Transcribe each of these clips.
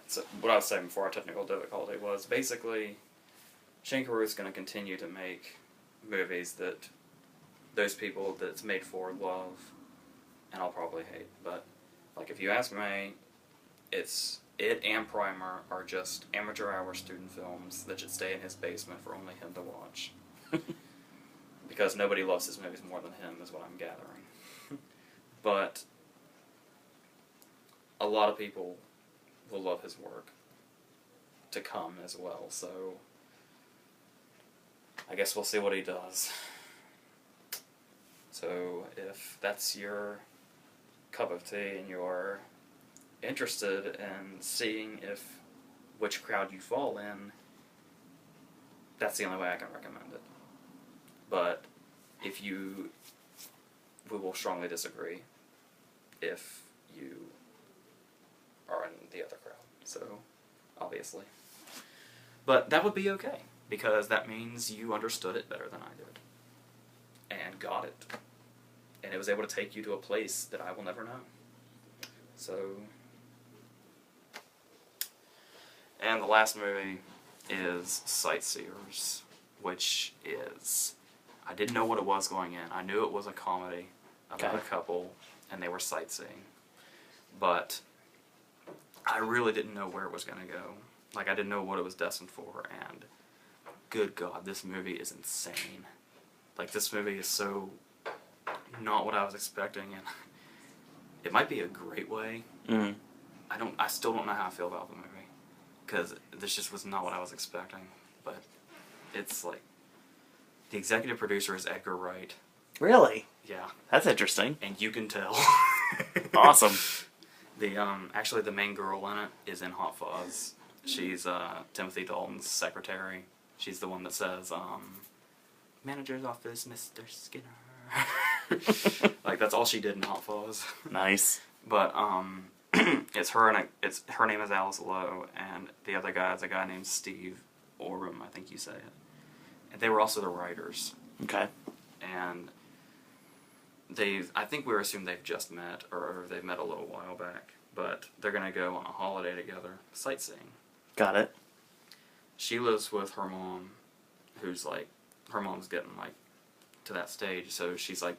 So what I was saying before our technical difficulty was basically Shane Carruth's going to continue to make movies that those people that it's made for love, and I'll probably hate. But like if you ask me, it and Primer are just amateur hour student films that should stay in his basement for only him to watch. Because nobody loves his movies more than him, is what I'm gathering. But a lot of people will love his work to come as well, so I guess we'll see what he does. So if that's your cup of tea and you're interested in seeing which crowd you fall in, that's the only way I can recommend it. But we will strongly disagree if you are in the other crowd. So, obviously. But that would be okay, because that means you understood it better than I did. And got it. And it was able to take you to a place that I will never know. So... And the last movie is Sightseers, which is... I didn't know what it was going in. I knew it was a comedy about a couple, and they were sightseeing. But I really didn't know where it was going to go. Like, I didn't know what it was destined for, and good God, this movie is insane. Like, this movie is so not what I was expecting, and it might be a great way. Mm-hmm. I still don't know how I feel about the movie, because this just was not what I was expecting. But it's like, the executive producer is Edgar Wright. Really? Yeah. That's interesting. And you can tell. Awesome. Actually, the main girl in it is in Hot Fuzz. She's Timothy Dalton's secretary. She's the one that says, "Manager's office, Mr. Skinner." Like, that's all she did in Hot Fuzz. Nice. But it's her, and her name is Alice Lowe, and the other guy is a guy named Steve Oram, I think you say it. And they were also the writers. Okay. And I think we assumed they've just met, or they've met a little while back, but they're going to go on a holiday together, sightseeing. Got it. She lives with her mom, who's like, her mom's getting like to that stage, so she's like,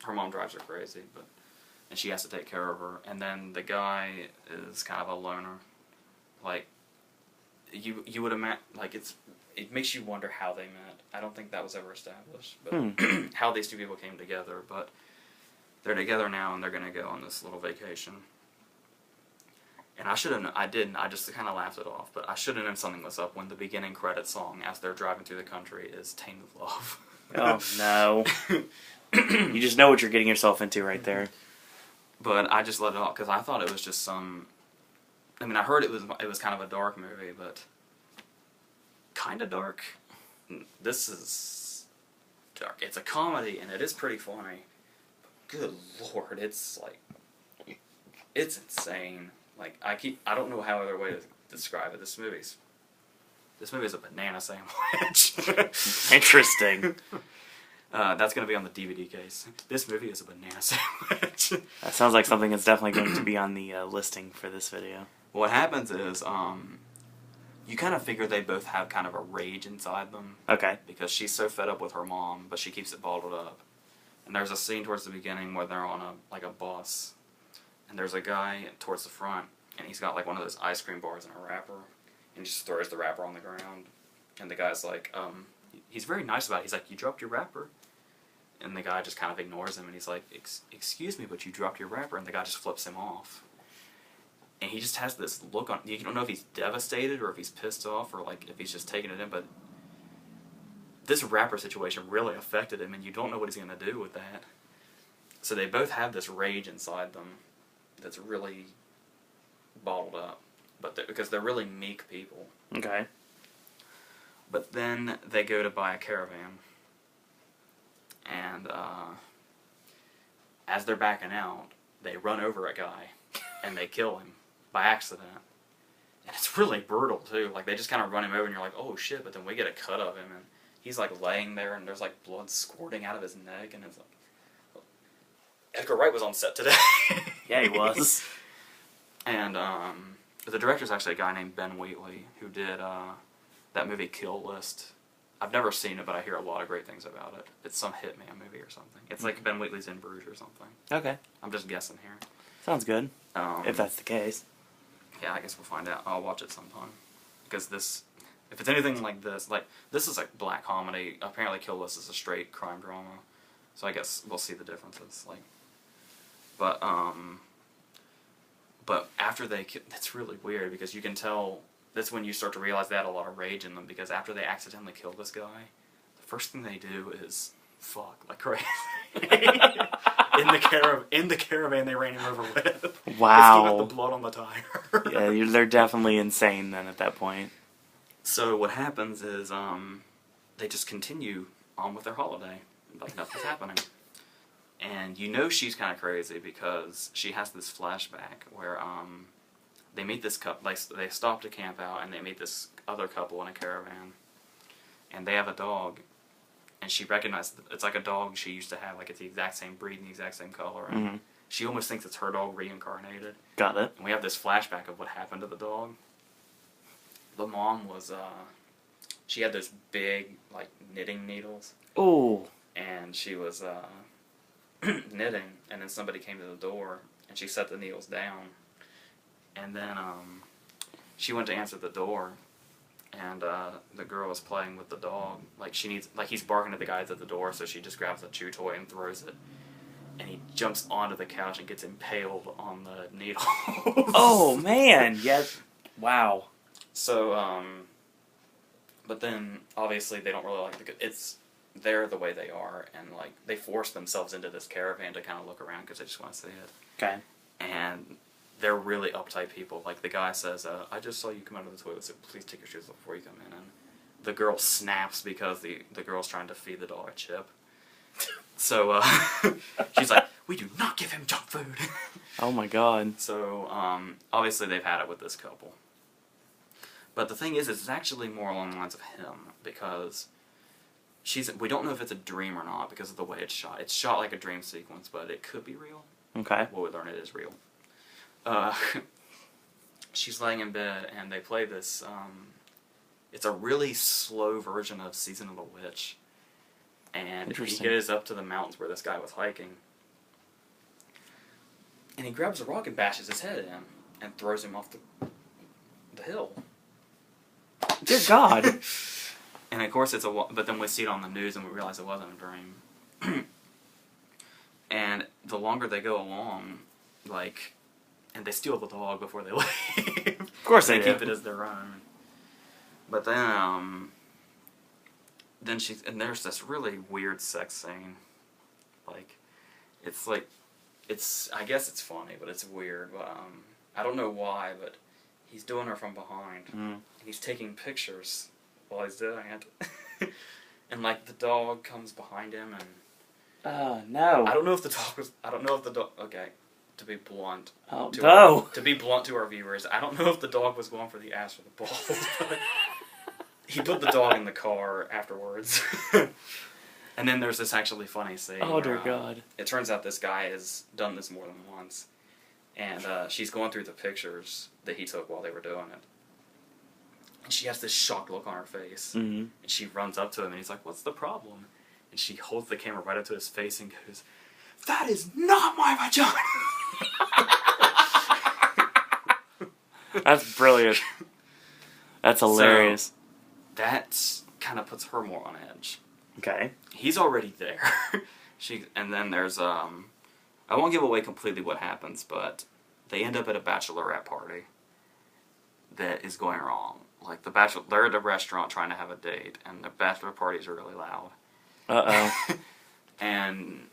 her mom drives her crazy, and she has to take care of her. And then the guy is kind of a loner. Like, you would imagine, like, it makes you wonder how they met. I don't think that was ever established, but how these two people came together. But they're together now, and they're going to go on this little vacation. And I just kind of laughed it off, but I should have known something was up when the beginning credit song, as they're driving through the country, is Tainted Love. Oh, no. You just know what you're getting yourself into right there. But I just let it off, because I thought it was just some... I mean, I heard it was kind of a dark movie, but... kind of dark. This is dark. It's a comedy, and it is pretty funny. But good Lord, it's like... it's insane. Like, I don't know how other way to describe it. This movie is a banana sandwich. Interesting. That's going to be on the DVD case. This movie is a banana sandwich. That sounds like something that's definitely going to be on the listing for this video. What happens is, you kind of figure they both have kind of a rage inside them. Okay. Because she's so fed up with her mom, but she keeps it bottled up. And there's a scene towards the beginning where they're on a bus. And there's a guy towards the front, and he's got like one of those ice cream bars in a wrapper, and he just throws the wrapper on the ground. And the guy's like, he's very nice about it. He's like, "You dropped your wrapper." And the guy just kind of ignores him, and he's like, "Excuse me, but you dropped your wrapper." And the guy just flips him off. And he just has this look on, you don't know if he's devastated or if he's pissed off or like if he's just taking it in, but this wrapper situation really affected him, and you don't know what he's going to do with that. So they both have this rage inside them that's really bottled up, because they're really meek people. Okay. But then they go to buy a caravan, and as they're backing out, they run over a guy, and they kill him by accident. And it's really brutal, too. Like, they just kind of run him over, and you're like, oh shit, but then we get a cut of him, and he's like laying there, and there's like blood squirting out of his neck, and it's like, Edgar Wright was on set today. Yeah, he was. And the director's actually a guy named Ben Wheatley who did that movie Kill List. I've never seen it, but I hear a lot of great things about it. It's some hitman movie or something. It's like Ben Wheatley's In Bruges or something. Okay. I'm just guessing here. Sounds good. If that's the case. Yeah, I guess we'll find out. I'll watch it sometime. Because if it's anything like this is like black comedy. Apparently Kill List is a straight crime drama. So I guess we'll see the differences. But after it's really weird because you can tell, that's when you start to realize they had a lot of rage in them, because after they accidentally kill this guy, the first thing they do is fuck like crazy. in the caravan they ran him over with. Wow. It's keeping the blood on the tire. Yeah, they're definitely insane then at that point. So what happens is they just continue on with their holiday. Like nothing's happening. And you know she's kind of crazy because she has this flashback where they meet this couple. They stop to camp out and they meet this other couple in a caravan, and they have a dog. And she recognizes it's like a dog she used to have. Like it's the exact same breed and the exact same color. And she almost thinks it's her dog reincarnated. Got it. And we have this flashback of what happened to the dog. The mom was she had those big like knitting needles. Ooh. And she was knitting, and then somebody came to the door, and she set the needles down, and then she went to answer the door, and the girl was playing with the dog, he's barking at the guys at the door, so she just grabs a chew toy and throws it, and he jumps onto the couch and gets impaled on the needles. Oh man, yes, wow. So but then obviously they don't really like they're the way they are, and like they force themselves into this caravan to kind of look around because they just want to see it. Okay. And they're really uptight people. Like the guy says, "I just saw you come out of the toilet, so please take your shoes off before you come in." And the girl snaps because the girl's trying to feed the dog a chip. So she's like, "We do not give him junk food." Oh my god. So obviously they've had it with this couple. But the thing is, it's actually more along the lines of him because we don't know if it's a dream or not because of the way it's shot. It's shot like a dream sequence, but it could be real. Okay. Well, we learn it is real. She's laying in bed, and they play this, it's a really slow version of Season of the Witch. And he goes up to the mountains where this guy was hiking. And he grabs a rock and bashes his head in and throws him off the hill. Dear God. And of course but then we see it on the news and we realize it wasn't a dream. And the longer they go along, and they steal the dog before they leave. Of course they keep it as their own. But then and there's this really weird sex scene. I guess it's funny, but it's weird. But I don't know why, but he's doing her from behind. And he's taking pictures while he's doing it. And the dog comes behind him and no. I don't know if the dog okay, to be blunt. Oh no. To be blunt to our viewers, I don't know if the dog was going for the ass or the balls, but he put the dog in the car afterwards. And then there's this actually funny scene. Oh dear God. It turns out this guy has done this more than once. And she's going through the pictures that he took while they were doing it. And she has this shocked look on her face. And she runs up to him and he's like, "What's the problem?" And she holds the camera right up to his face and goes, "That is not my vagina!" That's brilliant. That's hilarious. So, that kind of puts her more on edge. Okay. He's already there. And then there's, I won't give away completely what happens, but they end up at a bachelorette party that is going wrong. They're at a restaurant trying to have a date, and the bachelor parties are really loud. Uh-oh. And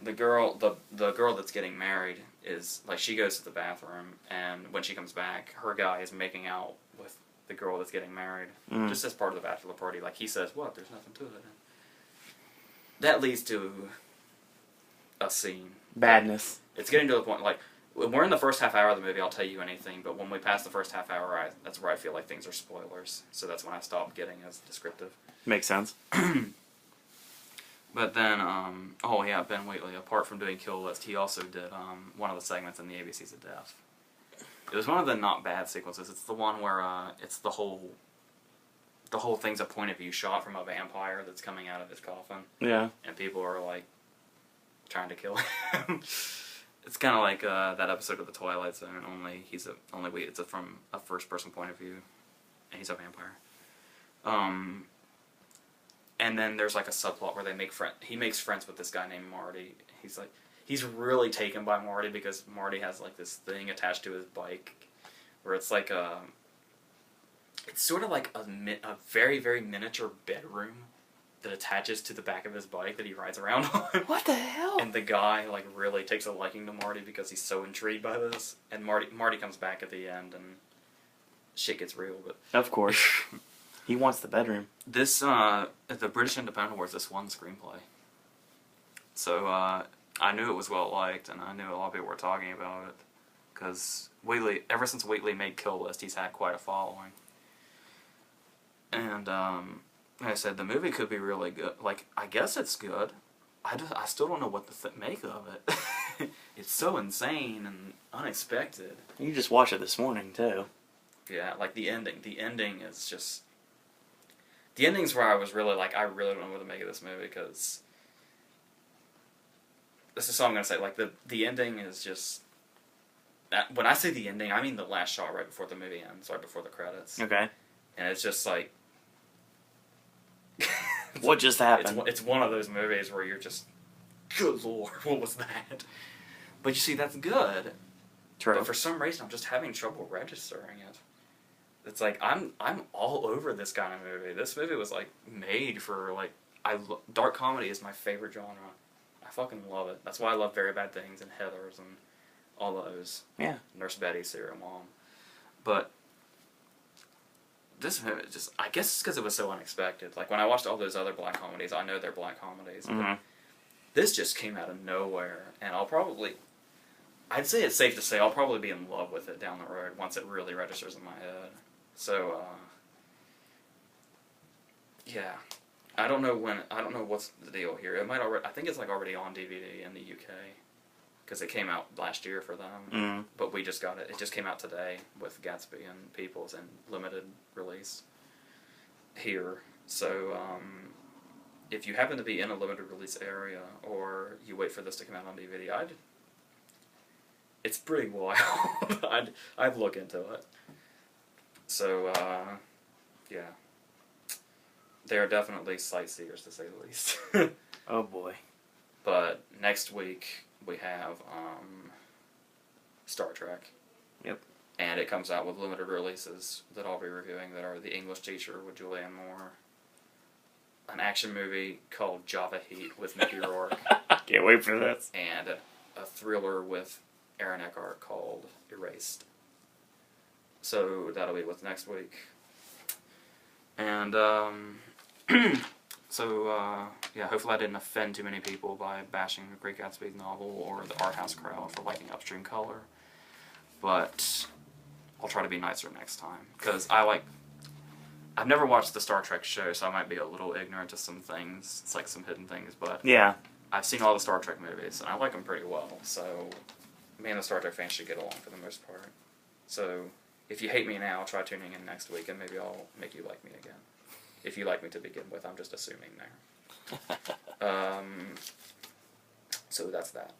the girl that's getting married is, she goes to the bathroom, and when she comes back, her guy is making out with the girl that's getting married, just as part of the bachelor party. He says, "What? There's nothing to it." And that leads to a scene. Badness. It's getting to the point, when we're in the first half hour of the movie, I'll tell you anything, but when we pass the first half hour, that's where I feel like things are spoilers, so that's when I stop getting as descriptive. Makes sense. But then, Ben Wheatley, apart from doing Kill List, he also did one of the segments in the ABCs of Death. It was one of the not bad sequences. It's the one where it's the whole thing's a point of view shot from a vampire that's coming out of his coffin. Yeah. And people are like trying to kill him. It's kind of like that episode of The Twilight Zone. It's from a first person point of view, and he's a vampire. And then there's like a subplot where he makes friends with this guy named Marty. He's really taken by Marty because Marty has like this thing attached to his bike, where it's like it's sort of like a very, very miniature bedroom that attaches to the back of his bike that he rides around on. What the hell? And the guy like really takes a liking to Marty because he's so intrigued by this. And Marty comes back at the end and shit gets real. But of course, he wants the bedroom. This at the British Independent Awards, this won screenplay. So I knew it was well liked, and I knew a lot of people were talking about it because ever since Wheatley made Kill List, he's had quite a following. And like I said, the movie could be really good. Like, I guess it's good. I still don't know what to make of it. It's so insane and unexpected. You just watched it this morning, too. Yeah, like the ending. The ending is just... The ending's where I was really like, I really don't know what to make of this movie, because... This is all I'm going to say. Like, the ending is just... When I say the ending, I mean the last shot right before the movie ends, right before the credits. Okay. And it's just like... What just happened? It's one of those movies where you're just, good lord, what was that? But you see, that's good. True. But for some reason, I'm just having trouble registering it. It's like I'm all over this kind of movie. This movie was like made for like dark comedy is my favorite genre. I fucking love it. That's why I love Very Bad Things and Heathers and all those. Yeah. Nurse Betty, Serial Mom, but. This movie I guess it's because it was so unexpected. Like, when I watched all those other black comedies, I know they're black comedies, but this just came out of nowhere, and I'd say it's safe to say I'll probably be in love with it down the road once it really registers in my head. So, yeah. I don't know what's the deal here. I think it's like already on DVD in the UK, because it came out last year for them, but we just got it. It just came out today with Gatsby and Peoples and limited release here. So if you happen to be in a limited release area, or you wait for this to come out on DVD, it's pretty wild. I'd look into it. So yeah, they are definitely sightseers, to say the least. Oh boy! But next week we have Star Trek. Yep. And it comes out with limited releases that I'll be reviewing that are The English Teacher with Julianne Moore, an action movie called Java Heat with Mickey Rourke. Can't wait for this. And a thriller with Aaron Eckhart called Erased. So that'll be what's next week. And so, yeah, hopefully I didn't offend too many people by bashing the Great Gatsby novel or the art house crowd for liking Upstream Color. But I'll try to be nicer next time. Because I've never watched the Star Trek show, so I might be a little ignorant to some things. It's like some hidden things, but yeah, I've seen all the Star Trek movies, and I like them pretty well. So me and the Star Trek fans should get along for the most part. So if you hate me now, try tuning in next week, and maybe I'll make you like me again. If you like me to begin with, I'm just assuming there. So that's that.